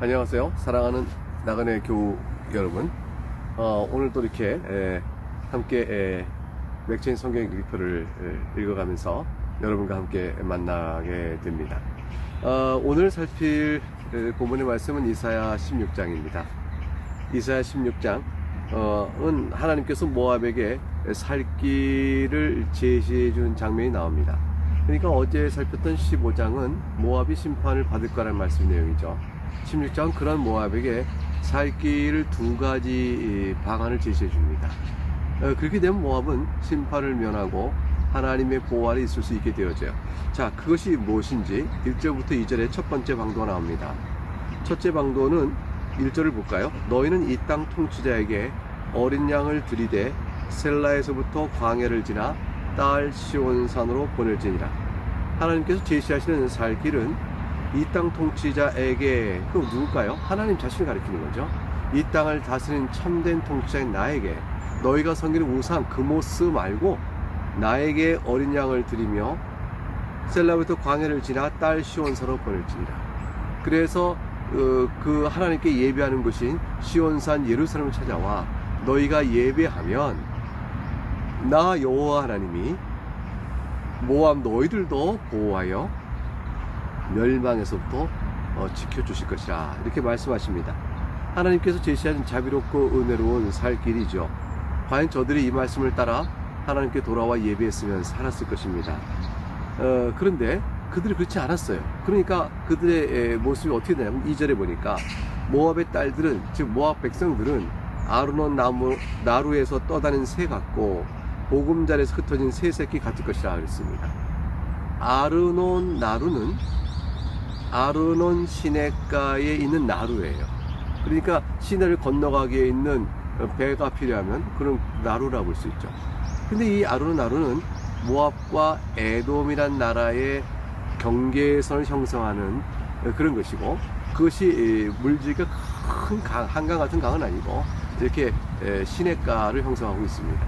안녕하세요. 사랑하는 나그네 교우 여러분. 오늘도 이렇게 함께 맥체인 성경 읽기표를 읽어가면서 여러분과 함께 만나게 됩니다. 오늘 살필 본문의 말씀은 이사야 16장입니다. 이사야 16장은 하나님께서 모압에게 살 길을 제시해 준 장면이 나옵니다. 그러니까 어제 살폈던 15장은 모압이 심판을 받을 거라는 말씀 내용이죠. 16장은 그런 모압에게 살 길을 두 가지 방안을 제시해 줍니다. 그렇게 되면 모압은 심판을 면하고 하나님의 보호 아래 있을 수 있게 되어져요. 자, 그것이 무엇인지 1절부터 2절에 첫 번째 방도가 나옵니다. 첫째 방도는 1절을 볼까요? 너희는 이 땅 통치자에게 어린 양을 들이대 셀라에서부터 광야를 지나 딸 시온산으로 보낼지니라. 하나님께서 제시하시는 살 길은 이 땅 통치자에게, 그 누굴까요? 하나님 자신을 가리키는 거죠. 이 땅을 다스리는 참된 통치자인 나에게, 너희가 섬기는 우상 그모스 말고 나에게 어린 양을 드리며 셀라부터 광야를 지나 딸 시온산으로 보낼지니라. 그래서 그 하나님께 예배하는 곳인 시온산 예루살렘을 찾아와 너희가 예배하면 나 여호와 하나님이 모압 너희들도 보호하여 멸망에서부터 지켜주실 것이라, 이렇게 말씀하십니다. 하나님께서 제시하신 자비롭고 은혜로운 살 길이죠. 과연 저들이 이 말씀을 따라 하나님께 돌아와 예배했으면 살았을 것입니다. 그런데 그들이 그렇지 않았어요. 그러니까 그들의 모습이 어떻게 되냐면 2절에 보니까 모압의 딸들은, 즉 모압 백성들은 아르논 나루에서 떠다닌 새 같고 보금자리에서 흩어진 새 새끼 같을 것이라 그랬습니다. 아르논 나루는 아르논 시내가에 있는 나루예요. 그러니까 시내를 건너가기에 있는 배가 필요하면 그런 나루라고 볼 수 있죠. 근데 이 아르논 나루는 모압과 에돔이란 나라의 경계선을 형성하는 그런 것이고, 그것이 물질과 큰 한강 같은 강은 아니고 이렇게 시내가를 형성하고 있습니다.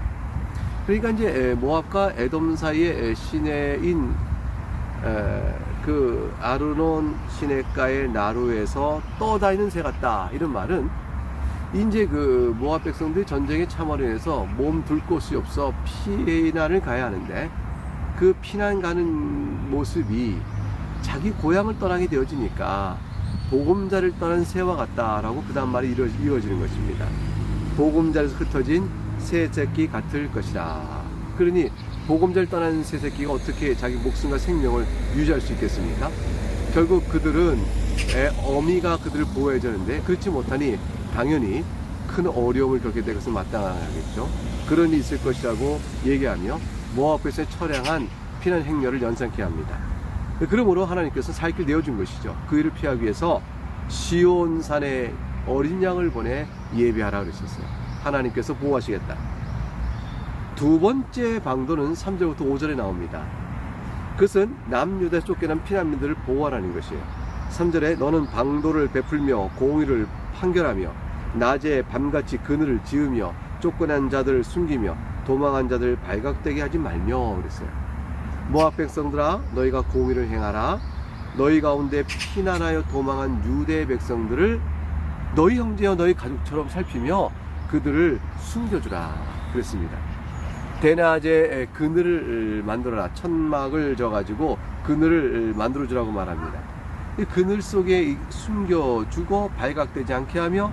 그러니까 이제 모압과 에돔 사이의 시내인 그 아르논 시내가의 나루에서 떠다니는 새 같다, 이런 말은 이제 그 모압 백성들이 전쟁에 참화로 인해서 몸 둘 곳이 없어 피난을 가야 하는데, 그 피난 가는 모습이 자기 고향을 떠나게 되어지니까 보금자리를 떠난 새와 같다라고 그 다음 말이 이루어지는 것입니다. 보금자리에서 흩어진 새 새끼 같을 것이라. 그러니 보금자리를 떠난 새 새끼가 어떻게 자기 목숨과 생명을 유지할 수 있겠습니까? 결국 그들은 어미가 그들을 보호해 주는데 그렇지 못하니 당연히 큰 어려움을 겪게 될 것을 마땅하겠죠. 그런 일이 있을 것이라고 얘기하며 모압에서 처량한 피난 행렬을 연상케 합니다. 그러므로 하나님께서 살 길 내어준 것이죠. 그 일을 피하기 위해서 시온산에 어린 양을 보내 예배하라 그러셨어요. 하나님께서 보호하시겠다. 두 번째 방도는 3절부터 5절에 나옵니다. 그것은 남유다에 쫓겨난 피난민들을 보호하라는 것이에요. 3절에 너는 방도를 베풀며 공의를 판결하며 낮에 밤같이 그늘을 지으며 쫓겨난 자들을 숨기며 도망한 자들을 발각되게 하지 말며 그랬어요. 모압 백성들아, 너희가 공의를 행하라. 너희 가운데 피난하여 도망한 유대 백성들을 너희 형제와 너희 가족처럼 살피며 그들을 숨겨주라 그랬습니다. 대낮에 그늘을 만들어라. 천막을 져가지고 그늘을 만들어주라고 말합니다. 이 그늘 속에 숨겨주고 발각되지 않게 하며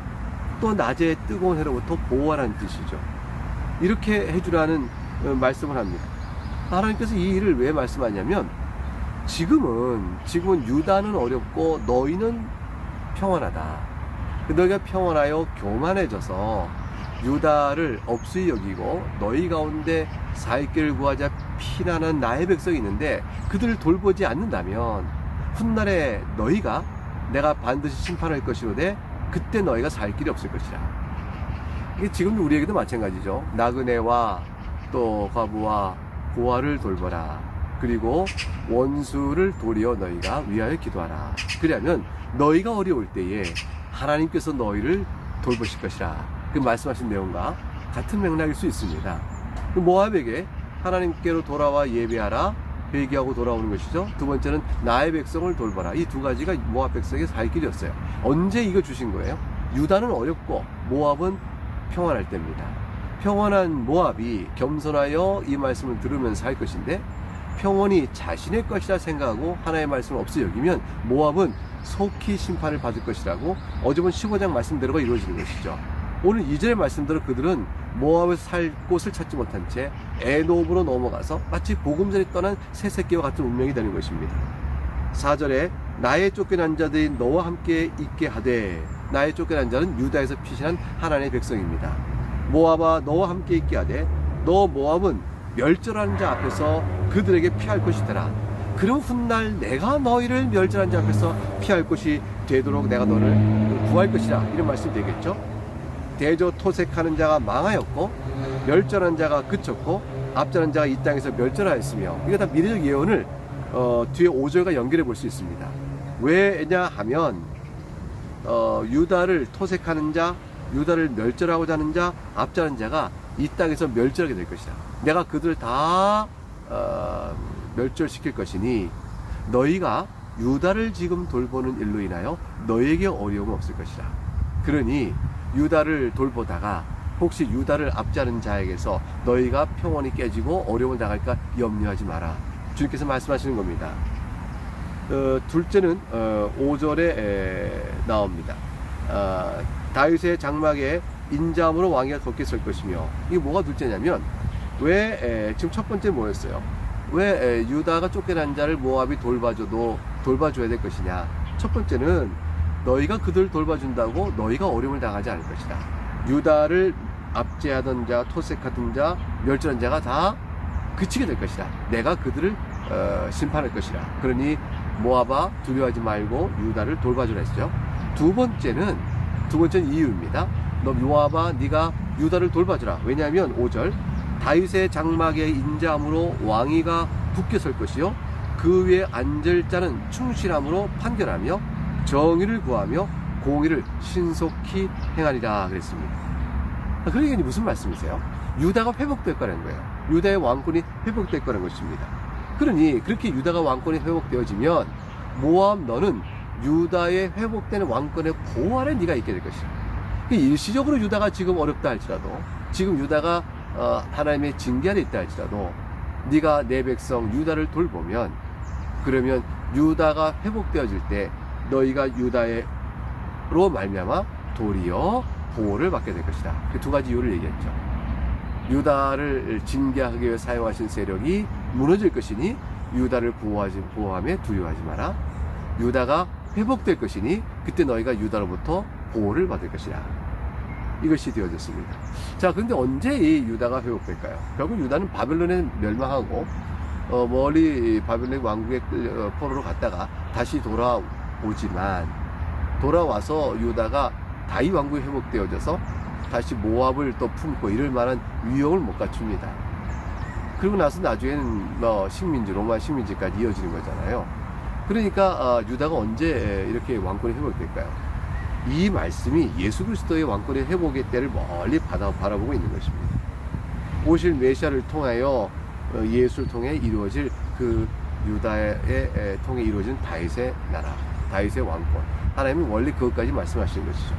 또 낮에 뜨거운 해로부터 보호하라는 뜻이죠. 이렇게 해주라는 말씀을 합니다. 하나님께서 이 일을 왜 말씀하냐면 지금은 유다는 어렵고 너희는 평안하다. 너희가 평안하여 교만해져서 유다를 없이 여기고 너희 가운데 살 길을 구하자 피난한 나의 백성이 있는데 그들을 돌보지 않는다면 훗날에 너희가 내가 반드시 심판할 것이로되 그때 너희가 살 길이 없을 것이라. 이게 지금도 우리에게도 마찬가지죠. 나그네와 또 과부와 고아를 돌보라. 그리고 원수를 도리어 너희가 위하여 기도하라. 그러면 너희가 어려울 때에 하나님께서 너희를 돌보실 것이라. 그 말씀하신 내용과 같은 맥락일 수 있습니다. 모압에게 하나님께로 돌아와 예배하라. 회개하고 돌아오는 것이죠. 두 번째는 나의 백성을 돌봐라. 이 두 가지가 모압 백성의 살 길이었어요. 언제 이거 주신 거예요? 유다는 어렵고 모압은 평안할 때입니다. 평안한 모압이 겸손하여 이 말씀을 들으면서 할 것인데, 평온이 자신의 것이라 생각하고 하나의 말씀을 없이 여기면 모압은 속히 심판을 받을 것이라고 어제 본 15장 말씀대로가 이루어지는 것이죠. 오늘 2절의 말씀대로 그들은 모압에서 살 곳을 찾지 못한 채 에돔으로 넘어가서 마치 보금자리 떠난 새 새끼와 같은 운명이 되는 것입니다. 4절에 나의 쫓겨난 자들이 너와 함께 있게 하되, 나의 쫓겨난 자는 유다에서 피신한 하나님의 백성입니다. 모압아 너와 함께 있게 하되, 너 모압은 멸절하는 자 앞에서 그들에게 피할 것이 되라. 그럼 훗날 내가 너희를 멸절한 자 앞에서 피할 것이 되도록 내가 너를 구할 것이라. 이런 말씀이 되겠죠. 대저 토색하는 자가 망하였고 멸절한 자가 그쳤고 앞자는 자가 이 땅에서 멸절하였으며, 이거 다 미래적 예언을 뒤에 5절과 연결해 볼 수 있습니다. 왜냐 하면 유다를 토색하는 자, 유다를 멸절하고자 하는 자, 앞자는 자가 이 땅에서 멸절하게 될 것이다. 내가 그들을 다 멸절시킬 것이니 너희가 유다를 지금 돌보는 일로 인하여 너희에게 어려움은 없을 것이다. 그러니 유다를 돌보다가 혹시 유다를 압제하는 자에게서 너희가 평온이 깨지고 어려움을 당할까 염려하지 마라. 주님께서 말씀하시는 겁니다. 둘째는 5절에 나옵니다. 다윗의 장막에 인자함으로 왕이가 걷게 설 것이며, 이게 뭐가 둘째냐면, 지금 첫 번째 뭐였어요? 왜 유다가 쫓겨난 자를 모압이 돌봐줘야 될 것이냐? 첫 번째는 너희가 그들을 돌봐준다고 너희가 어려움을 당하지 않을 것이다. 유다를 압제하던 자, 토색하던 자, 멸절한 자가 다 그치게 될 것이다. 내가 그들을 심판할 것이다. 그러니 모압아 두려워하지 말고 유다를 돌봐주라 했죠. 두 번째는 이유입니다. 너 모압아 네가 유다를 돌봐주라. 왜냐하면 5절 다윗의 장막에 인자함으로 왕위가 굳게 설 것이요 그 위에 앉을 자는 충실함으로 판결하며 정의를 구하며 공의를 신속히 행하리라 그랬습니다. 그러니까 무슨 말씀이세요? 유다가 회복될 거라는 거예요. 유다의 왕권이 회복될 거라는 것입니다. 그러니 그렇게 유다가 왕권이 회복되어지면 모압 너는 유다의 회복되는 왕권의 보호 아래 네가 있게 될 것이다. 일시적으로 유다가 지금 어렵다 할지라도, 지금 유다가 하나님의 징계 아래 있다 할지라도 네가 내 백성 유다를 돌보면, 그러면 유다가 회복되어질 때 너희가 유다로 말미암아 도리어 보호를 받게 될 것이다. 그 두 가지 이유를 얘기했죠. 유다를 징계하기 위해 사용하신 세력이 무너질 것이니 유다를 보호하며 두려워하지 마라. 유다가 회복될 것이니 그때 너희가 유다로부터 보호를 받을 것이다. 이것이 되어졌습니다. 자, 그런데 언제 이 유다가 회복될까요? 결국 유다는 바벨론에 멸망하고 멀리 바벨론 왕국의 포로로 갔다가 다시 돌아오지만, 돌아와서 유다가 다윗 왕국이 회복되어져서 다시 모압을 또 품고 이럴 만한 위용을 못 갖춥니다. 그리고 나서 나중에는 로마 식민지까지 이어지는 거잖아요. 그러니까 유다가 언제 이렇게 왕권이 회복될까요? 이 말씀이 예수 그리스도의 왕권의 회복의 때를 멀리 바라보고 있는 것입니다. 오실 메시아를 통하여 예수를 통해 이루어질 그 유다의 통해 이루어진 다윗의 나라, 다윗의 왕권, 하나님은 원래 그것까지 말씀하시는 것이죠.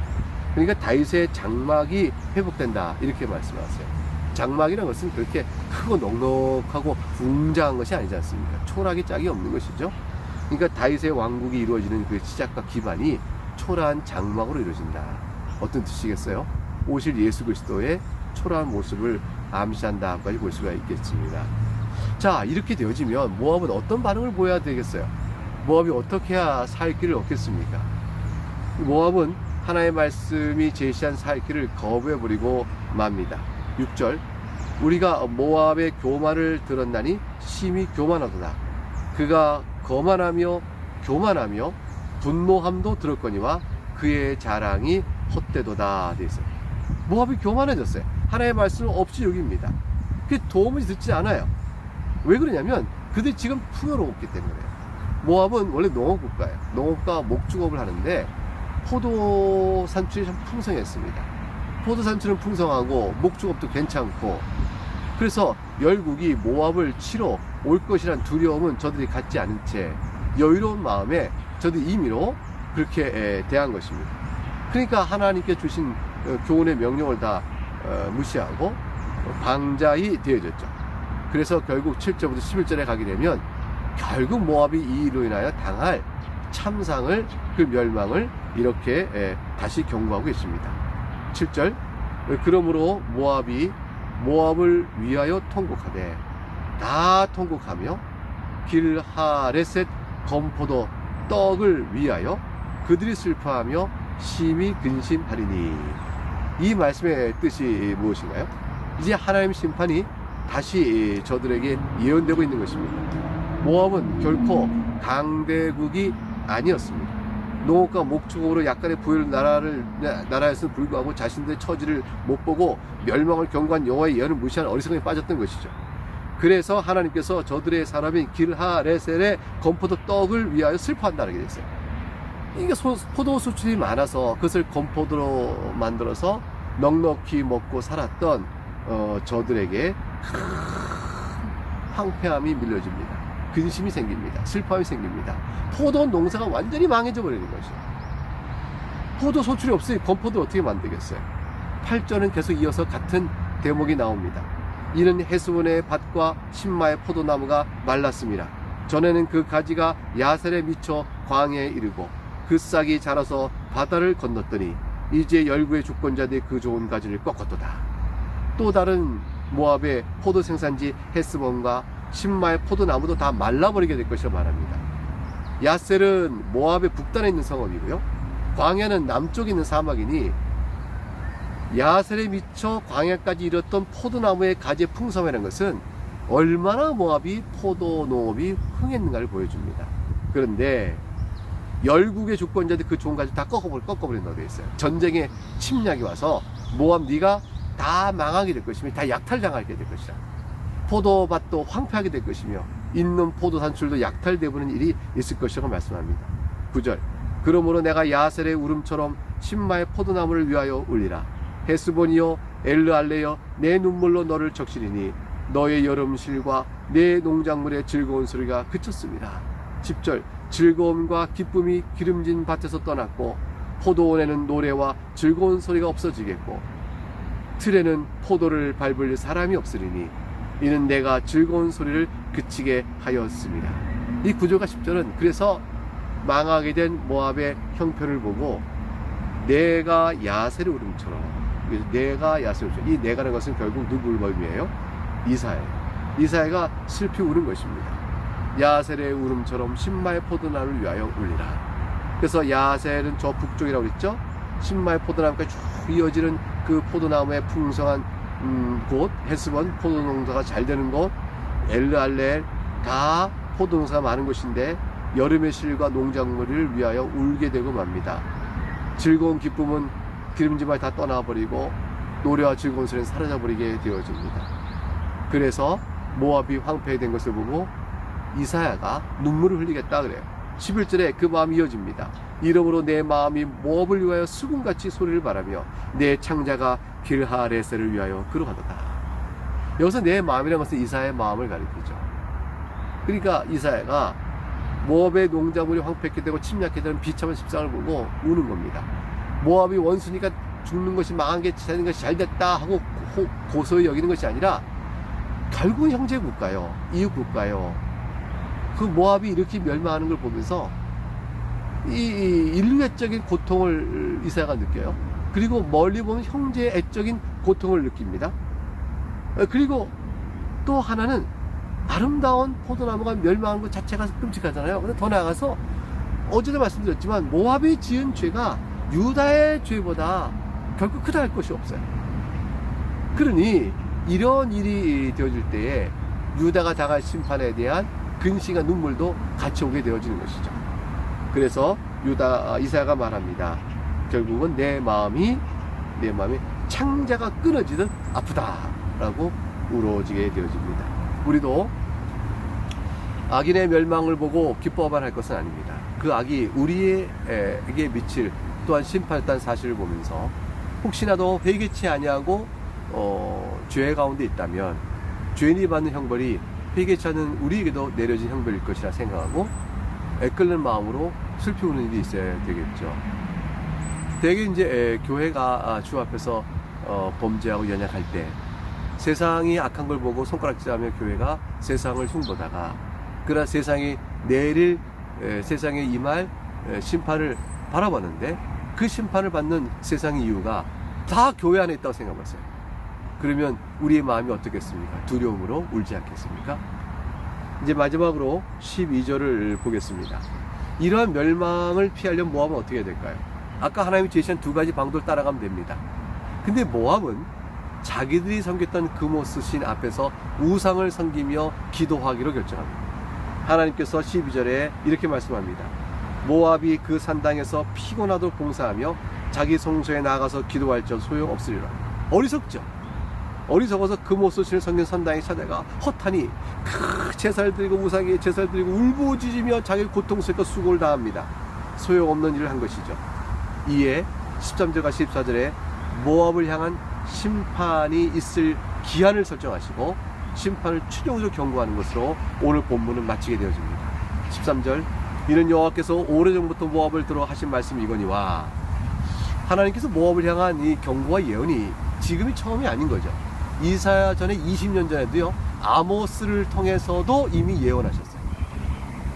그러니까 다윗의 장막이 회복된다 이렇게 말씀하세요. 장막이라는 것은 그렇게 크고 넉넉하고 웅장한 것이 아니지 않습니까? 초락이 짝이 없는 것이죠. 그러니까 다윗의 왕국이 이루어지는 그 시작과 기반이 초라한 장막으로 이루어진다. 어떤 뜻이겠어요? 오실 예수 그리스도의 초라한 모습을 암시한다까지 볼 수가 있겠습니다. 자, 이렇게 되어지면 모압은 어떤 반응을 보여야 되겠어요? 모압이 어떻게 해야 살 길을 얻겠습니까? 모압은 하나의 말씀이 제시한 살 길을 거부해버리고 맙니다. 6절 우리가 모압의 교만을 들었나니 심히 교만하도다. 그가 거만하며 교만하며 분노함도 들었거니와 그의 자랑이 헛되도다. 되어있어요. 모압이 교만해졌어요. 하나의 말씀을 없이 여깁니다. 그 도움을 듣지 않아요. 왜 그러냐면 그들이 지금 풍요로웠기 때문에요. 모압은 원래 농업국가예요. 농업과 목축업을 하는데 포도 산출이 참 풍성했습니다. 포도 산출은 풍성하고 목축업도 괜찮고, 그래서 열국이 모압을 치러 올 것이란 두려움은 저들이 갖지 않은 채 여유로운 마음에 저들이 임의로 그렇게 대한 것입니다. 그러니까 하나님께 주신 교훈의 명령을 다 무시하고 방자히 되어졌죠. 그래서 결국 7절부터 11절에 가게 되면 결국 모압이 이 일로 인하여 당할 참상을, 그 멸망을 이렇게 다시 경고하고 있습니다. 7절, 그러므로 모압을 위하여 통곡하되 다 통곡하며 길하레셋 검포도 떡을 위하여 그들이 슬퍼하며 심히 근심하리니. 이 말씀의 뜻이 무엇인가요? 이제 하나님의 심판이 다시 저들에게 예언되고 있는 것입니다. 모압은 결코 강대국이 아니었습니다. 농업과 목축으로 약간의 부유를 나라에서는 불구하고 자신들의 처지를 못 보고 멸망을 경고한 여호와의 예언을 무시한 어리석음에 빠졌던 것이죠. 그래서 하나님께서 저들의 사람인 길하레셀의 검포도 떡을 위하여 슬퍼한다는 게 됐어요. 이게 포도 수출이 많아서 그것을 검포도로 만들어서 넉넉히 먹고 살았던 저들에게 큰 황폐함이 밀려집니다. 근심이 생깁니다. 슬픔이 생깁니다. 포도 농사가 완전히 망해져 버리는 것이죠. 포도 소출이 없으니 건포도 어떻게 만들겠어요? 8절은 계속 이어서 같은 대목이 나옵니다. 이는 헤스본의 밭과 신마의 포도나무가 말랐습니다. 전에는 그 가지가 야셀에 미쳐 광야에 이르고 그 싹이 자라서 바다를 건넜더니 이제 열국의 주권자들이 그 좋은 가지를 꺾었도다. 또 다른 모압의 포도 생산지 헤스본과 신마의 포도나무도 다 말라버리게 될 것이라 말합니다. 야셀은 모압의 북단에 있는 성읍이고요, 광야는 남쪽에 있는 사막이니 야셀에 미쳐 광야까지 이뤘던 포도나무의 가지의 풍성이라는 것은 얼마나 모압이 포도 농업이 흥했는가를 보여줍니다. 그런데 열국의 주권자들이 그 좋은 가지 다 꺾어버린다고 되어 있어요. 전쟁의 침략이 와서 모압 네가 다 망하게 될 것이며 다 약탈당하게 될 것이다. 포도밭도 황폐하게 될 것이며 있는 포도 산출도 약탈되는 일이 있을 것이라고 말씀합니다. 9절, 그러므로 내가 야셀의 울음처럼 신마의 포도나무를 위하여 울리라. 헤스본이여 엘르알레여 내 눈물로 너를 적시리니 너의 여름실과 내 농작물의 즐거운 소리가 그쳤습니다. 10절, 즐거움과 기쁨이 기름진 밭에서 떠났고 포도원에는 노래와 즐거운 소리가 없어지겠고 틀에는 포도를 밟을 사람이 없으리니 이는 내가 즐거운 소리를 그치게 하였습니다. 이 9절과 10절은 그래서 망하게 된 모압의 형편을 보고 내가 야셀의 울음처럼, 내가 야셀의 울음처럼, 이 내가라는 것은 결국 누구를 의미해요? 이사야가 슬피 울은 것입니다. 야셀의 울음처럼 신마의 포도나무를 위하여 울리라. 그래서 야셀은 저 북쪽이라고 그랬죠. 신마의 포도나무가 쭉 이어지는 그 포도나무의 풍성한 곳, 헤스본 포도농사가 잘 되는 곳, 엘르알레 다 포도농사가 많은 곳인데 여름의 실과 농작물을 위하여 울게 되고 맙니다. 즐거운 기쁨은 기름진 말 다 떠나버리고 노래와 즐거운 소리는 사라져버리게 되어집니다. 그래서 모압이 황폐된 것을 보고 이사야가 눈물을 흘리겠다 그래요. 11절에 그 마음이 이어집니다. 이러므로 내 마음이 모압을 위하여 수금같이 소리를 바라며 내 창자가 길하레셀을 위하여 그러하도다. 여기서 내 마음이라는 것은 이사야의 마음을 가리키죠. 그러니까 이사야가 모압의 농작물이 황폐하게 되고 침략하게 되는 비참한 십상을 보고 우는 겁니다. 모압이 원수니까 죽는 것이 망한 게 되는 것이 잘 됐다 하고 고소히 여기는 것이 아니라 결국은 형제 국가요, 이웃 국가요, 그 모압이 이렇게 멸망하는 걸 보면서 이 인류애적인 고통을 이사야가 느껴요. 그리고 멀리 보면 형제의 애적인 고통을 느낍니다. 그리고 또 하나는 아름다운 포도나무가 멸망하는 것 자체가 끔찍하잖아요. 근데 더 나아가서 어제도 말씀드렸지만 모압이 지은 죄가 유다의 죄보다 결코 크다 할 것이 없어요. 그러니 이런 일이 되어질 때에 유다가 당할 심판에 대한 근심과 눈물도 같이 오게 되어지는 것이죠. 그래서 이사야가 말합니다. 결국은 내 마음이 창자가 끊어지듯 아프다라고 울어지게 되어집니다. 우리도 악인의 멸망을 보고 기뻐만 할 것은 아닙니다. 그 악이 우리에게 미칠 또한 심판했다는 사실을 보면서 혹시나도 회개치 아니하고 죄 가운데 있다면 죄인이 받는 형벌이 회개치 않는 우리에게도 내려진 형벌일 것이라 생각하고 애끓는 마음으로 슬피 우는 일이 있어야 되겠죠. 대개 이제 교회가 주 앞에서 범죄하고 연약할 때 세상이 악한 걸 보고 손가락질하며 교회가 세상을 흉보다가 그러나 세상이 내릴 세상에 임할 심판을 바라봤는데 그 심판을 받는 세상의 이유가 다 교회 안에 있다고 생각했어요. 그러면 우리의 마음이 어떻겠습니까? 두려움으로 울지 않겠습니까? 이제 마지막으로 12절을 보겠습니다. 이러한 멸망을 피하려면 모압은 어떻게 해야 될까요? 아까 하나님이 제시한 두 가지 방도를 따라가면 됩니다. 근데 모압은 자기들이 섬겼던 그모스 신 앞에서 우상을 섬기며 기도하기로 결정합니다. 하나님께서 12절에 이렇게 말씀합니다. 모압이 그 산당에서 피곤하도록 봉사하며 자기 성소에 나가서 기도할 적 소용없으리라. 어리석죠. 어리석어서 그모스 신을 섬긴 산당에 찾아가 허탄이 제사를 드리고 우상에 제사를 드리고 울부짖으며 자기 고통스럽고 수고를 다합니다. 소용없는 일을 한 것이죠. 이에 13절과 14절에 모압을 향한 심판이 있을 기한을 설정하시고 심판을 최종적으로 경고하는 것으로 오늘 본문은 마치게 되어집니다. 13절 이는 여호와께서 오래전부터 모압을 들어 하신 말씀이 이거니와 하나님께서 모압을 향한 이 경고와 예언이 지금이 처음이 아닌 거죠. 이사야 전에 20년 전에도요 아모스를 통해서도 이미 예언하셨어요.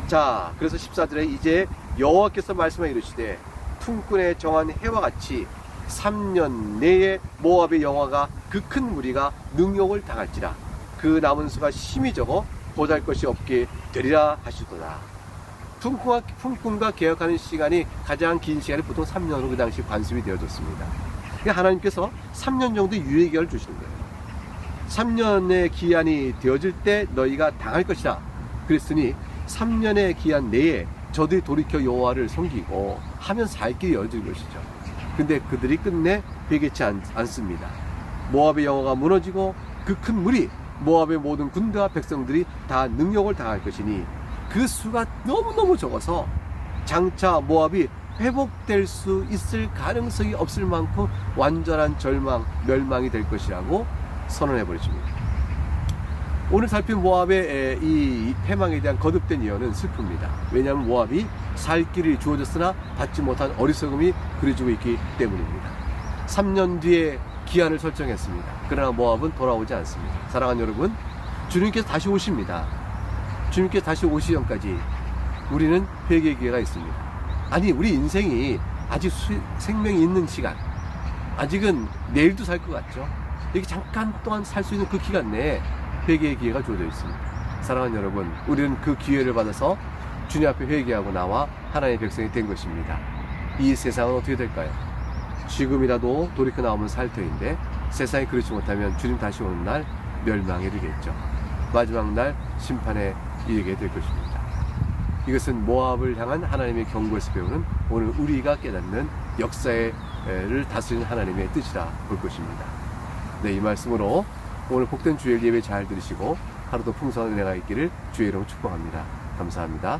자, 그래서 14절에 이제 여호와께서 말씀하여 이르시되 품꾼에 정한 해와 같이 3년 내에 모압의 영화가 그 큰 무리가 능욕을 당할지라 그 남은 수가 심히 적어 보잘것이 없게 되리라 하시도다. 품꾼과 개혁하는 시간이 가장 긴 시간이 보통 3년으로 그 당시 관습이 되어졌습니다. 하나님께서 3년 정도 유예기간을 주시는 거예요. 3년의 기한이 되어질 때 너희가 당할 것이다. 그랬으니 3년의 기한 내에 저들이 돌이켜 여호와를 섬기고 하면 살 길이 열어질 것이죠. 근데 그들이 끝내 회개치 않습니다. 모압의 영화가 무너지고 그 큰 무리 모압의 모든 군대와 백성들이 다 능욕을 당할 것이니 그 수가 너무너무 적어서 장차 모압이 회복될 수 있을 가능성이 없을 만큼 완전한 멸망이 될 것이라고 선언해 버리십니다. 오늘 살핀 모압의 이 패망에 대한 거듭된 예언은 슬픕니다. 왜냐하면 모압이 살 길이 주어졌으나 받지 못한 어리석음이 그려지고 있기 때문입니다. 3년 뒤에 기한을 설정했습니다. 그러나 모압은 돌아오지 않습니다. 사랑하는 여러분, 주님께서 다시 오십니다. 주님께서 다시 오시기 전까지 우리는 회개의 기회가 있습니다. 아니, 우리 인생이 아직 생명이 있는 시간, 아직은 내일도 살 것 같죠. 이렇게 잠깐 동안 살 수 있는 그 기간 내에 회개의 기회가 주어져 있습니다. 사랑하는 여러분, 우리는 그 기회를 받아서 주님 앞에 회개하고 나와 하나님의 백성이 된 것입니다. 이 세상은 어떻게 될까요? 지금이라도 돌이켜 나오면 살 터인데 세상이 그렇지 못하면 주님 다시 오는 날 멸망에 이르겠죠. 마지막 날 심판에 이르게 될 것입니다. 이것은 모압을 향한 하나님의 경고에서 배우는 오늘 우리가 깨닫는 역사를 다스리는 하나님의 뜻이라 볼 것입니다. 네, 이 말씀으로 오늘 복된 주일 예배 잘 들으시고 하루도 풍성한 은혜가 있기를 주의 이름으로 축복합니다. 감사합니다.